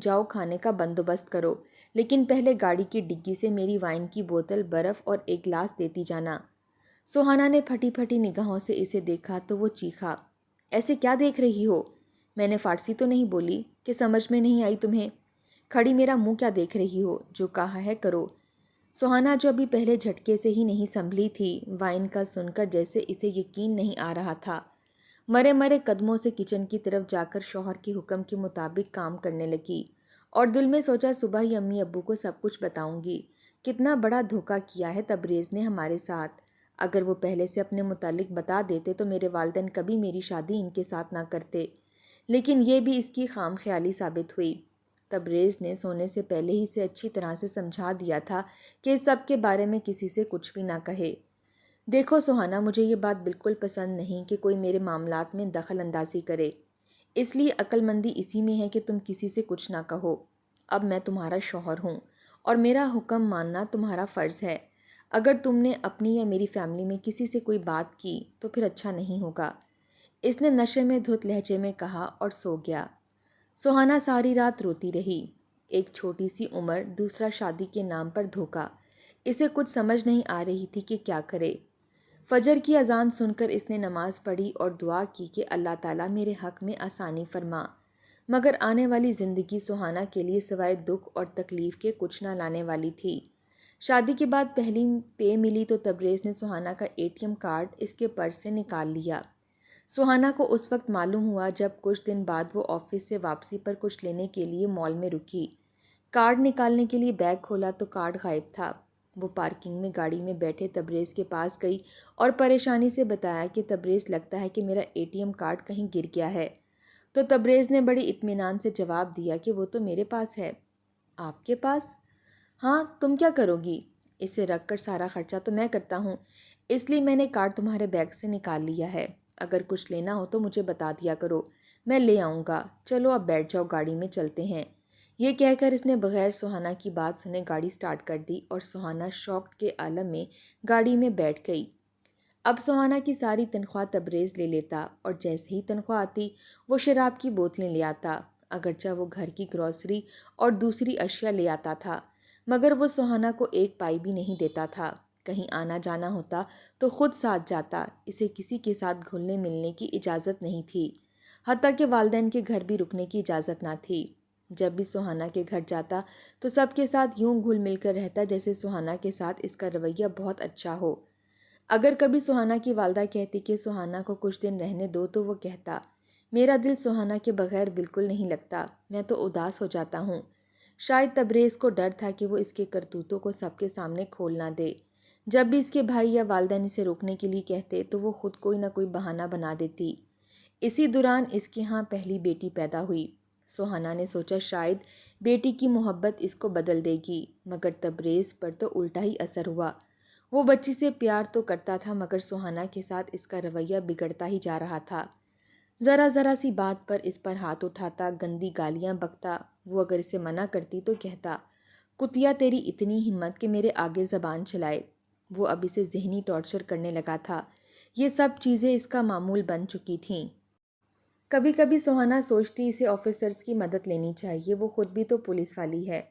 جاؤ کھانے کا بندوبست کرو، لیکن پہلے گاڑی کی ڈگی سے میری وائن کی بوتل، برف اور ایک گلاس دیتی جانا۔ سہانا نے پھٹی پھٹی نگاہوں سے اسے دیکھا تو وہ چیخا، ایسے کیا دیکھ رہی ہو؟ میں نے فارسی تو نہیں بولی کہ سمجھ میں نہیں آئی تمہیں؟ کھڑی میرا منہ کیا دیکھ رہی ہو؟ جو کہا ہے کرو۔ سہانا جو ابھی پہلے جھٹکے سے ہی نہیں سنبھلی تھی، وائن کا سن کر جیسے اسے یقین نہیں آ رہا تھا، مرے مرے قدموں سے کچن کی طرف جا کر شوہر کے حکم کے مطابق کام کرنے لگی، اور دل میں سوچا صبح ہی امی ابو کو سب کچھ بتاؤں گی۔ کتنا بڑا دھوکہ کیا ہے تبریز نے ہمارے ساتھ۔ اگر وہ پہلے سے اپنے متعلق بتا دیتے تو میرے والدین کبھی میری شادی ان کے ساتھ نہ کرتے، لیکن یہ بھی اس کی خام خیالی ثابت ہوئی۔ تبریز نے سونے سے پہلے ہی سے اچھی طرح سے سمجھا دیا تھا کہ اس سب کے بارے میں کسی سے کچھ بھی نہ کہے۔ دیکھو سہانا، مجھے یہ بات بالکل پسند نہیں کہ کوئی میرے معاملات میں دخل اندازی کرے، اس لیے عقل مندی اسی میں ہے کہ تم کسی سے کچھ نہ کہو۔ اب میں تمہارا شوہر ہوں اور میرا حکم ماننا تمہارا فرض ہے۔ اگر تم نے اپنی یا میری فیملی میں کسی سے کوئی بات کی تو پھر اچھا نہیں ہوگا، اس نے نشے میں دھت لہجے میں کہا اور سو گیا۔ سہانا ساری رات روتی رہی۔ ایک چھوٹی سی عمر، دوسرا شادی کے نام پر دھوکا، اسے کچھ سمجھ نہیں آ رہی تھی کہ کیا کرے۔ فجر کی اذان سن کر اس نے نماز پڑھی اور دعا کی کہ اللہ تعالیٰ میرے حق میں آسانی فرما، مگر آنے والی زندگی سہانا کے لیے سوائے دکھ اور تکلیف کے کچھ نہ لانے والی تھی۔ شادی کے بعد پہلی پے ملی تو تبریز نے سہانا کا ATM کارڈ اس کے پرس سے نکال لیا۔ سہانا کو اس وقت معلوم ہوا جب کچھ دن بعد وہ آفس سے واپسی پر کچھ لینے کے لیے مال میں رکی۔ کارڈ نکالنے کے لیے بیگ کھولا تو کارڈ غائب تھا۔ وہ پارکنگ میں گاڑی میں بیٹھے تبریز کے پاس گئی اور پریشانی سے بتایا کہ تبریز، لگتا ہے کہ میرا ATM کارڈ کہیں گر گیا ہے۔ تو تبریز نے بڑی اطمینان سے جواب دیا کہ وہ تو میرے پاس ہے۔ آپ کے پاس؟ ہاں، تم کیا کرو گی؟ اسے رکھ کر سارا خرچہ تو میں کرتا ہوں، اس لیے میں نے کارڈ تمہارے بیگ سے نکال لیا ہے۔ اگر کچھ لینا ہو تو مجھے بتا دیا کرو، میں لے آؤں گا۔ چلو اب بیٹھ جاؤ، گاڑی میں چلتے ہیں۔ یہ کہہ کر اس نے بغیر سہانا کی بات سنے گاڑی سٹارٹ کر دی اور سہانا شوق کے عالم میں گاڑی میں بیٹھ گئی۔ اب سہانا کی ساری تنخواہ تبریز لے لیتا اور جیسے ہی تنخواہ آتی وہ شراب کی بوتلیں لے آتا، اگرچہ وہ گھر کی گروسری اور دوسری اشیاء لے آتا تھا، مگر وہ سہانا کو ایک پائی بھی نہیں دیتا تھا۔ کہیں آنا جانا ہوتا تو خود ساتھ جاتا، اسے کسی کے ساتھ گھلنے ملنے کی اجازت نہیں تھی، حتیٰ کہ والدین کے گھر بھی رکنے کی اجازت نہ تھی۔ جب بھی سہانا کے گھر جاتا تو سب کے ساتھ یوں گھل مل کر رہتا جیسے سہانا کے ساتھ اس کا رویہ بہت اچھا ہو۔ اگر کبھی سہانا کی والدہ کہتی کہ سہانا کو کچھ دن رہنے دو تو وہ کہتا، میرا دل سہانا کے بغیر بالکل نہیں لگتا، میں تو اداس ہو جاتا ہوں۔ شاید تبریز کو ڈر تھا کہ وہ اس کے کرتوتوں کو سب کے سامنے کھول نہ دے۔ جب بھی اس کے بھائی یا والدین اسے روکنے کے لیے کہتے تو وہ خود کوئی نہ کوئی بہانہ بنا دیتی۔ اسی دوران اس کے ہاں پہلی بیٹی پیدا ہوئی۔ سہانا نے سوچا شاید بیٹی کی محبت اس کو بدل دے گی، مگر تبریز پر تو الٹا ہی اثر ہوا۔ وہ بچی سے پیار تو کرتا تھا مگر سہانا کے ساتھ اس کا رویہ بگڑتا ہی جا رہا تھا۔ ذرا ذرا سی بات پر اس پر ہاتھ اٹھاتا، گندی گالیاں بکتا۔ وہ اگر اسے منع کرتی تو کہتا، کتیا تیری اتنی ہمت کہ میرے آگے زبان چلائے۔ وہ اب اسے ذہنی ٹارچر کرنے لگا تھا۔ یہ سب چیزیں اس کا معمول بن چکی تھیں۔ کبھی کبھی سہانا سوچتی اسے آفیسرز کی مدد لینی چاہیے، وہ خود بھی تو پولیس والی ہے۔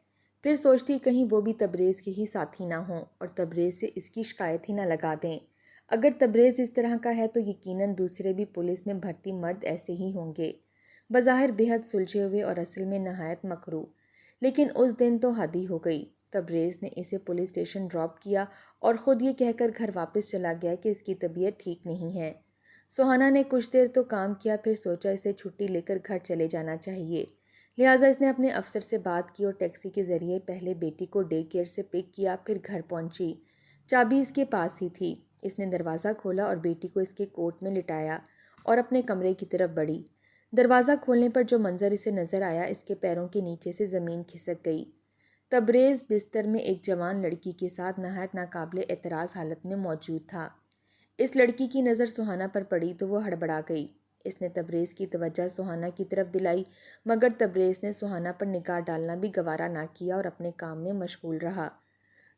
پھر سوچتی کہیں وہ بھی تبریز کے ہی ساتھی نہ ہوں اور تبریز سے اس کی شکایت ہی نہ لگا دیں۔ اگر تبریز اس طرح کا ہے تو یقیناً دوسرے بھی پولیس میں بھرتی مرد ایسے ہی ہوں گے، بظاہر بے حد سلجھے ہوئے اور اصل میں نہایت مکروہ۔ لیکن اس دن تو حد ہی ہو گئی۔ تبریز نے اسے پولیس اسٹیشن ڈراپ کیا اور خود یہ کہہ کر گھر واپس چلا گیا کہ اس کی طبیعت ٹھیک نہیں ہے۔ سہانا نے کچھ دیر تو کام کیا، پھر سوچا اسے چھٹی لے کر گھر چلے جانا چاہیے، لہٰذا اس نے اپنے افسر سے بات کی اور ٹیکسی کے ذریعے پہلے بیٹی کو ڈے کیئر سے پک کیا، پھر گھر پہنچی۔ چابی اس کے پاس ہی تھی۔ اس نے دروازہ کھولا اور بیٹی کو اس کے کوٹ میں لٹایا اور اپنے کمرے کی طرف بڑھی۔ دروازہ کھولنے پر جو منظر اسے نظر آیا، اس کے پیروں کے نیچے سے زمین کھسک گئی۔ تبریز بستر میں ایک جوان لڑکی کے ساتھ نہایت ناقابل اعتراض حالت میں موجود تھا۔ اس لڑکی کی نظر سہانا پر پڑی تو وہ ہڑبڑا گئی۔ اس نے تبریز کی توجہ سہانا کی طرف دلائی، مگر تبریز نے سہانا پر نگاہ ڈالنا بھی گوارا نہ کیا اور اپنے کام میں مشغول رہا۔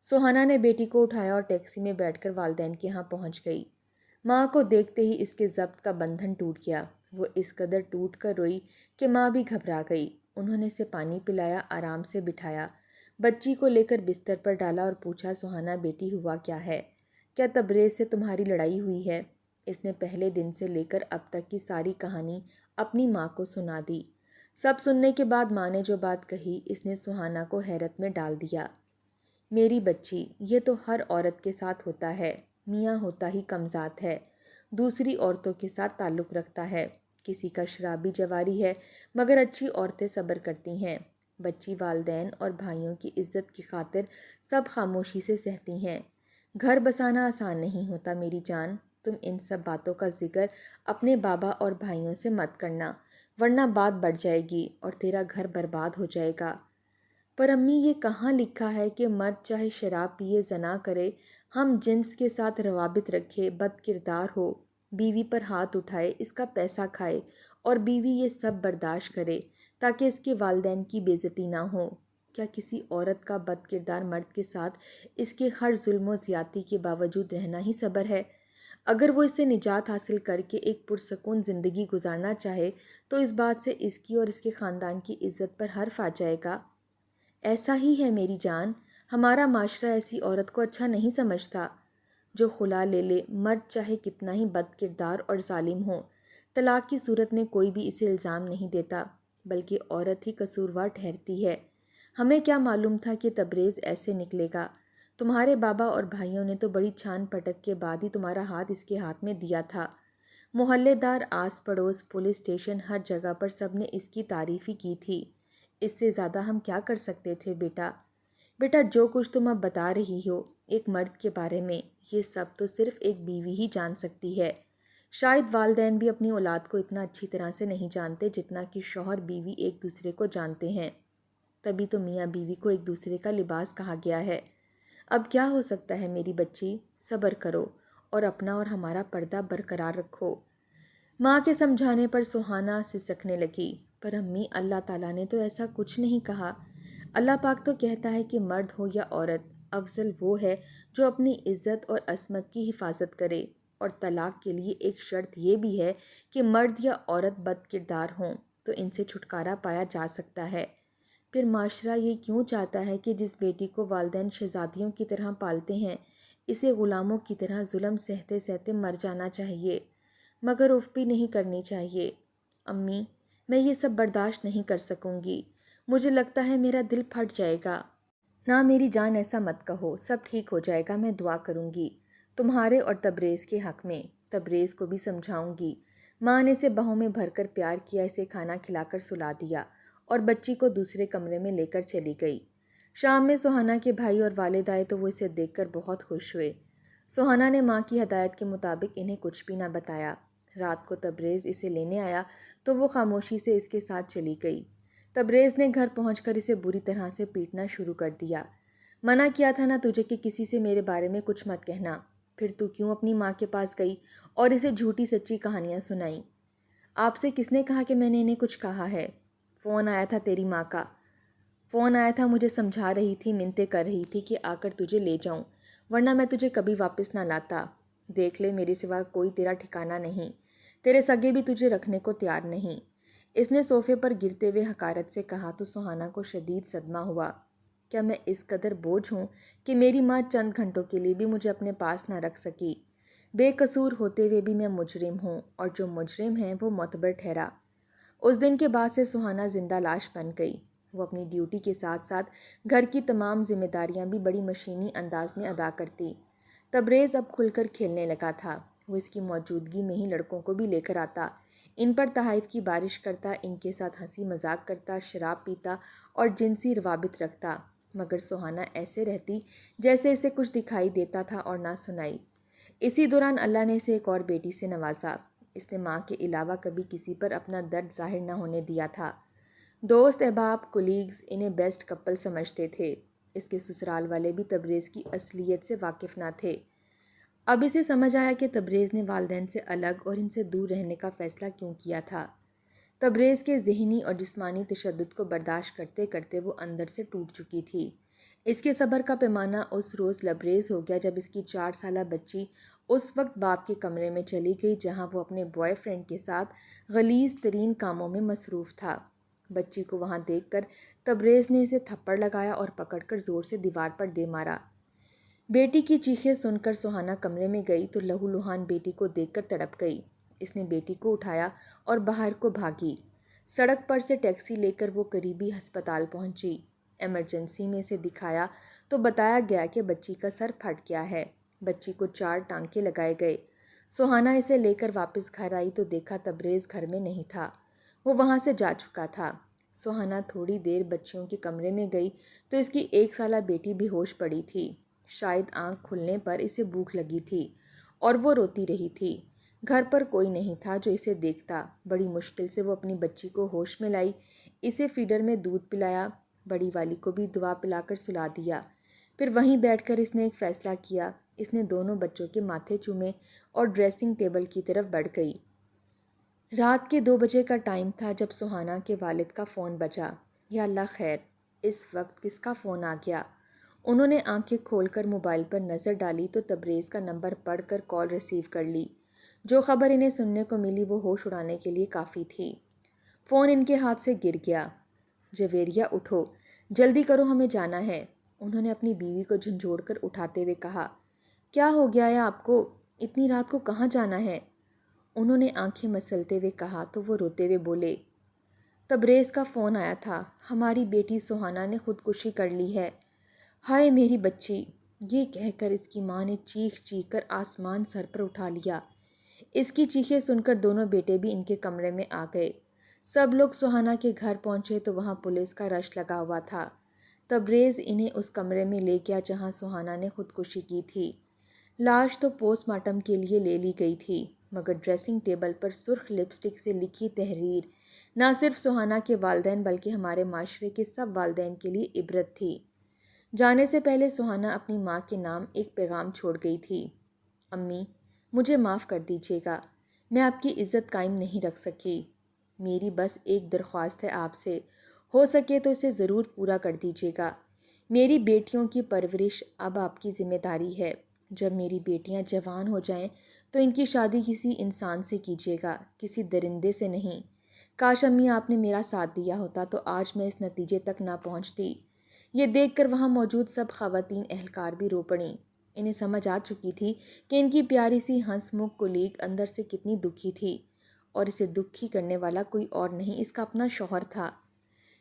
سہانا نے بیٹی کو اٹھایا اور ٹیکسی میں بیٹھ کر والدین کے ہاں پہنچ گئی۔ ماں کو دیکھتے ہی اس کے ضبط کا بندھن ٹوٹ گیا۔ وہ اس قدر ٹوٹ کر روئی کہ ماں بھی گھبرا گئی۔ انہوں نے اسے پانی پلایا، آرام سے بٹھایا، بچی کو لے کر بستر پر ڈالا اور پوچھا، سہانا بیٹی ہوا کیا ہے؟ کیا تبریز سے تمہاری لڑائی ہوئی ہے؟ اس نے پہلے دن سے لے کر اب تک کی ساری کہانی اپنی ماں کو سنا دی۔ سب سننے کے بعد ماں نے جو بات کہی اس نے سہانا کو حیرت میں ڈال دیا۔ میری بچی، یہ تو ہر عورت کے ساتھ ہوتا ہے، میاں ہوتا ہی کمذات ہے، دوسری عورتوں کے ساتھ تعلق رکھتا ہے، کسی کا شرابی جواری ہے، مگر اچھی عورتیں صبر کرتی ہیں۔ بچی والدین اور بھائیوں کی عزت کی خاطر سب خاموشی سے سہتی ہیں۔ گھر بسانا آسان نہیں ہوتا میری جان، تم ان سب باتوں کا ذکر اپنے بابا اور بھائیوں سے مت کرنا، ورنہ بات بڑھ جائے گی اور تیرا گھر برباد ہو جائے گا۔ پر امی، یہ کہاں لکھا ہے کہ مرد چاہے شراب پیے، زنا کرے، ہم جنس کے ساتھ روابط رکھے، بد کردار ہو، بیوی پر ہاتھ اٹھائے، اس کا پیسہ کھائے اور بیوی یہ سب برداشت کرے تاکہ اس کے والدین کی بے عزتی نہ ہو؟ کیا کسی عورت کا بد کردار مرد کے ساتھ اس کے ہر ظلم و زیادتی کے باوجود رہنا ہی صبر ہے؟ اگر وہ اس سے نجات حاصل کر کے ایک پرسکون زندگی گزارنا چاہے تو اس بات سے اس کی اور اس کے خاندان کی عزت پر حرف آ جائے گا۔ ایسا ہی ہے میری جان، ہمارا معاشرہ ایسی عورت کو اچھا نہیں سمجھتا جو خلا لے لے، مرد چاہے کتنا ہی بد کردار اور ظالم ہو۔ طلاق کی صورت میں کوئی بھی اسے الزام نہیں دیتا، بلکہ عورت ہی قصوروار ٹھہرتی ہے۔ ہمیں کیا معلوم تھا کہ تبریز ایسے نکلے گا؟ تمہارے بابا اور بھائیوں نے تو بڑی چھان پٹک کے بعد ہی تمہارا ہاتھ اس کے ہاتھ میں دیا تھا۔ محلے دار، آس پڑوس، پولیس اسٹیشن، ہر جگہ پر سب نے اس کی تعریف ہی کی تھی۔ اس سے زیادہ ہم کیا کر سکتے تھے بیٹا؟ بیٹا، جو کچھ تم اب بتا رہی ہو ایک مرد کے بارے میں، یہ سب تو صرف ایک بیوی ہی جان سکتی ہے۔ شاید والدین بھی اپنی اولاد کو اتنا اچھی طرح سے نہیں جانتے جتنا کہ شوہر بیوی ایک دوسرے کو جانتے ہیں۔ تبھی تو میاں بیوی کو ایک دوسرے کا لباس کہا گیا ہے۔ اب کیا ہو سکتا ہے میری بچی؟ صبر کرو اور اپنا اور ہمارا پردہ برقرار رکھو۔ ماں کے سمجھانے پر سہانا سسکنے لگی۔ پر امی، اللہ تعالیٰ نے تو ایسا کچھ نہیں کہا۔ اللہ پاک تو کہتا ہے کہ مرد ہو یا عورت، افضل وہ ہے جو اپنی عزت اور عصمت کی حفاظت کرے، اور طلاق کے لیے ایک شرط یہ بھی ہے کہ مرد یا عورت بد کردار ہوں تو ان سے چھٹکارا پایا جا سکتا ہے۔ پھر معاشرہ یہ کیوں چاہتا ہے کہ جس بیٹی کو والدین شہزادیوں کی طرح پالتے ہیں اسے غلاموں کی طرح ظلم سہتے سہتے مر جانا چاہیے، مگر اف بھی نہیں کرنی چاہیے؟ امی، میں یہ سب برداشت نہیں کر سکوں گی، مجھے لگتا ہے میرا دل پھٹ جائے گا۔ نہ میری جان، ایسا مت کہو، سب ٹھیک ہو جائے گا، میں دعا کروں گی تمہارے اور تبریز کے حق میں، تبریز کو بھی سمجھاؤں گی۔ ماں نے اسے باہوں میں بھر کر پیار کیا، اسے کھانا کھلا کر سلا دیا اور بچی کو دوسرے کمرے میں لے کر چلی گئی۔ شام میں سہانا کے بھائی اور والد آئے تو وہ اسے دیکھ کر بہت خوش ہوئے۔ سہانا نے ماں کی ہدایت کے مطابق انہیں کچھ بھی نہ بتایا۔ رات کو تبریز اسے لینے آیا تو وہ خاموشی سے اس کے ساتھ چلی گئی۔ تبریز نے گھر پہنچ کر اسے بری طرح سے پیٹنا شروع کر دیا۔ منع کیا تھا نا تجھے کہ کسی سے میرے بارے میں کچھ مت کہنا، پھر تو کیوں اپنی ماں کے پاس گئی اور اسے جھوٹی سچی کہانیاں سنائیں؟ آپ سے کس نے کہا کہ میں نے انہیں کچھ کہا ہے؟ فون آیا تھا تیری ماں کا، فون آیا تھا، مجھے سمجھا رہی تھی، منتیں کر رہی تھی کہ آ کر تجھے لے جاؤں، ورنہ میں تجھے کبھی واپس نہ لاتا۔ دیکھ لے، میرے سوا کوئی تیرا ٹھکانہ نہیں، تیرے سگے بھی تجھے رکھنے کو تیار نہیں۔ اس نے صوفے پر گرتے ہوئے حقارت سے کہا تو سہانا کو شدید صدمہ ہوا۔ کیا میں اس قدر بوجھ ہوں کہ میری ماں چند گھنٹوں کے لیے بھی مجھے اپنے پاس نہ رکھ سکی؟ بے قصور ہوتے ہوئے بھی میں مجرم ہوں، اور جو مجرم ہیں وہ معتبر ٹھہرا۔ اس دن کے بعد سے سہانا زندہ لاش بن گئی۔ وہ اپنی ڈیوٹی کے ساتھ ساتھ گھر کی تمام ذمہ داریاں بھی بڑی مشینی انداز میں ادا کرتی۔ تبریز اب کھل کر کھیلنے لگا تھا، وہ اس کی موجودگی میں ہی لڑکوں کو بھی لے کر آتا، ان پر تحائف کی بارش کرتا، ان کے ساتھ ہنسی مذاق کرتا، شراب پیتا اور جنسی روابط رکھتا، مگر سہانا ایسے رہتی جیسے اسے کچھ دکھائی دیتا تھا اور نہ سنائی۔ اسی دوران اللہ نے اسے ایک اور بیٹی سے نوازا۔ اس نے ماں کے علاوہ کبھی کسی پر اپنا درد ظاہر نہ ہونے دیا تھا۔ دوست احباب، کولیگز انہیں بیسٹ کپل سمجھتے تھے۔ اس کے سسرال والے بھی تبریز کی اصلیت سے واقف نہ تھے۔ اب اسے سمجھ آیا کہ تبریز نے والدین سے الگ اور ان سے دور رہنے کا فیصلہ کیوں کیا تھا۔ تبریز کے ذہنی اور جسمانی تشدد کو برداشت کرتے کرتے وہ اندر سے ٹوٹ چکی تھی۔ اس کے صبر کا پیمانہ اس روز لبریز ہو گیا جب اس کی 4 سالہ بچی اس وقت باپ کے کمرے میں چلی گئی جہاں وہ اپنے بوائے فرینڈ کے ساتھ غلیظ ترین کاموں میں مصروف تھا۔ بچی کو وہاں دیکھ کر تبریز نے اسے تھپڑ لگایا اور پکڑ کر زور سے دیوار پر دے مارا۔ بیٹی کی چیخیں سن کر سہانا کمرے میں گئی تو لہو لہان بیٹی کو دیکھ کر تڑپ گئی۔ اس نے بیٹی کو اٹھایا اور باہر کو بھاگی۔ سڑک پر سے ٹیکسی لے کر وہ قریبی ہسپتال پہنچی۔ ایمرجنسی میں اسے دکھایا تو بتایا گیا کہ بچی کا سر پھٹ گیا ہے۔ بچی کو 4 ٹانکے لگائے گئے۔ سہانا اسے لے کر واپس گھر آئی تو دیکھا تبریز گھر میں نہیں تھا، وہ وہاں سے جا چکا تھا۔ سہانا تھوڑی دیر بچیوں کے کمرے میں گئی تو اس کی 1 سالہ بیٹی بے ہوش پڑی تھی۔ شاید آنکھ کھلنے پر اسے بھوک لگی تھی اور وہ روتی رہی تھی۔ گھر پر کوئی نہیں تھا جو اسے دیکھتا۔ بڑی مشکل سے وہ اپنی بچی کو ہوش میں لائی، اسے فیڈر میں دودھ پلایا، بڑی والی کو بھی دوا پلا کر سلا دیا۔ پھر وہیں بیٹھ کر اس نے ایک فیصلہ کیا۔ اس نے دونوں بچوں کے ماتھے چومے اور ڈریسنگ ٹیبل کی طرف بڑھ گئی۔ رات کے 2 بجے کا ٹائم تھا جب سہانا کے والد کا فون بجا۔ یا اللہ خیر، اس وقت کس کا فون آ گیا؟ انہوں نے آنکھیں کھول کر موبائل پر نظر ڈالی تو تبریز کا نمبر پڑھ کر کال ریسیو کر لی۔ جو خبر انہیں سننے کو ملی وہ ہوش اڑانے کے لیے کافی تھی۔ فون ان کے ہاتھ سے گر گیا۔ جویریہ اٹھو، جلدی کرو، ہمیں جانا ہے، انہوں نے اپنی بیوی کو جھنجھوڑ کر اٹھاتے ہوئے کہا۔ کیا ہو گیا ہے آپ کو؟ اتنی رات کو کہاں جانا ہے؟ انہوں نے آنکھیں مسلتے ہوئے کہا تو وہ روتے ہوئے بولے، تبریز کا فون آیا تھا، ہماری بیٹی سہانا نے خودکشی کر لی ہے۔ ہائے میری بچی! یہ کہہ کر اس کی ماں نے چیخ چیخ کر آسمان سر پر اٹھا لیا۔ اس کی چیخیں سن کر دونوں بیٹے بھی ان کے کمرے میں آ گئے۔ سب لوگ سہانا کے گھر پہنچے تو وہاں پولیس کا رش لگا ہوا تھا۔ تبریز انہیں اس کمرے میں لے گیا جہاں سہانا نے خودکشی کی تھی۔ لاش تو پوسٹ مارٹم کے لیے لے لی گئی تھی، مگر ڈریسنگ ٹیبل پر سرخ لپسٹک سے لکھی تحریر نہ صرف سہانا کے والدین بلکہ ہمارے معاشرے کے سب والدین کے لیے عبرت تھی۔ جانے سے پہلے سہانا اپنی ماں کے نام ایک پیغام چھوڑ گئی تھی۔ امی، مجھے معاف کر دیجیے گا، میں آپ کی عزت قائم نہیں رکھ سکی۔ میری بس ایک درخواست ہے آپ سے، ہو سکے تو اسے ضرور پورا کر دیجیے گا۔ میری بیٹیوں کی پرورش اب آپ کی ذمہ داری ہے۔ جب میری بیٹیاں جوان ہو جائیں تو ان کی شادی کسی انسان سے کیجیے گا، کسی درندے سے نہیں۔ کاش امی آپ نے میرا ساتھ دیا ہوتا تو آج میں اس نتیجے تک نہ پہنچتی۔ یہ دیکھ کر وہاں موجود سب خواتین اہلکار بھی رو پڑیں۔ انہیں سمجھ آ چکی تھی کہ ان کی پیاری سی ہنس مکھ کلیگ اندر سے کتنی دکھی تھی، اور اسے دکھی کرنے والا کوئی اور نہیں، اس کا اپنا شوہر تھا۔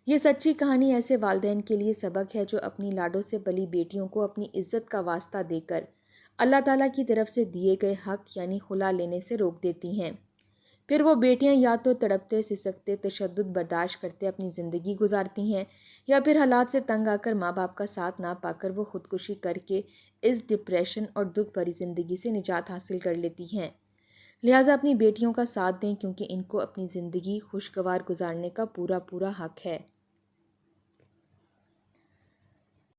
یہ سچی کہانی ایسے والدین کے لیے سبق ہے جو اپنی لاڈوں سے پلی بیٹیوں کو اپنی عزت کا واسطہ دے کر اللہ تعالیٰ کی طرف سے دیے گئے حق یعنی خلا لینے سے روک دیتی ہیں۔ پھر وہ بیٹیاں یا تو تڑپتے سسکتے تشدد برداشت کرتے اپنی زندگی گزارتی ہیں، یا پھر حالات سے تنگ آ کر ماں باپ کا ساتھ نہ پا کر وہ خودکشی کر کے اس ڈپریشن اور دکھ بھری زندگی سے نجات حاصل کر لیتی ہیں۔ لہٰذا اپنی بیٹیوں کا ساتھ دیں کیونکہ ان کو اپنی زندگی خوشگوار گزارنے کا پورا حق ہے۔